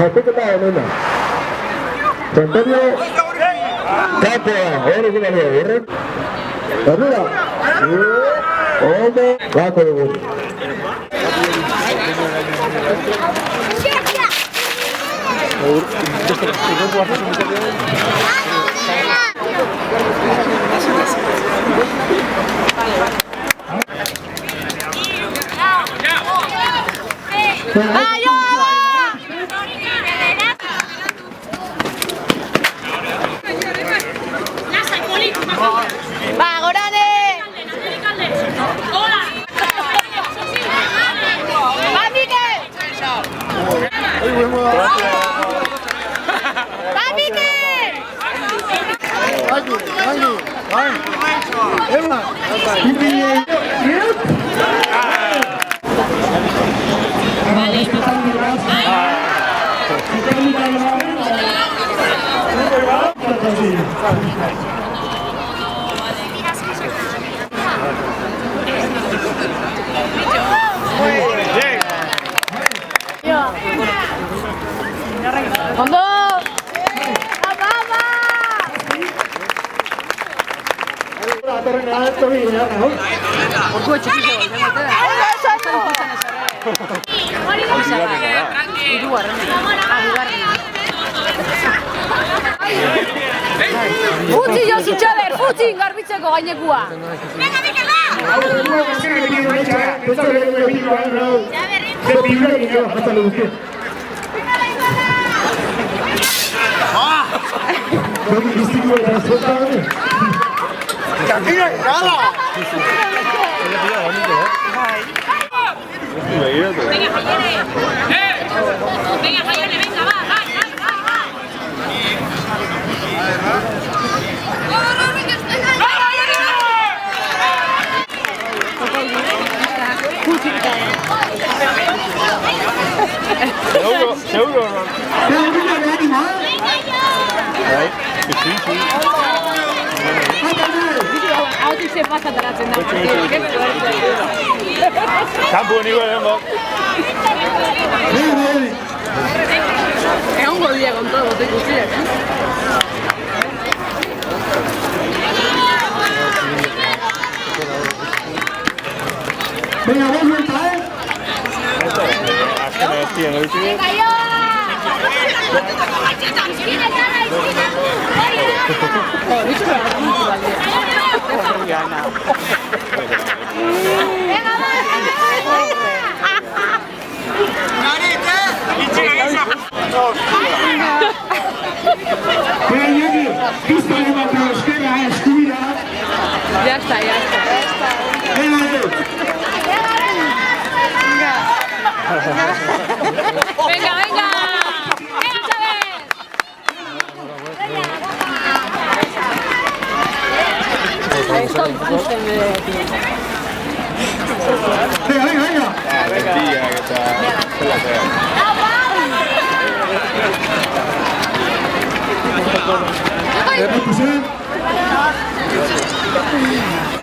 Jatuketak onena. Antonio Kapoa, hori gure horrek. Ardura. Ondo, bako dugu. Va, Gorane! Va, Miquel! Va, Miquel! Ondo! Ababa! Orduan txikiko, Futsi Josi Txaber, futsi garbitzeko gainekua! Venga, Mikel, Venga, Jaione, venga, va, Seguro no. Hautik ze pasataratzen da. Kampu niko egongo. Egongo dira con todo, te guztiak. Venga, vos vuelta, Venga, yo! Ya está. Venga, venga. Ahí está el fuste de aquí. venga. Tía, que está. Venga.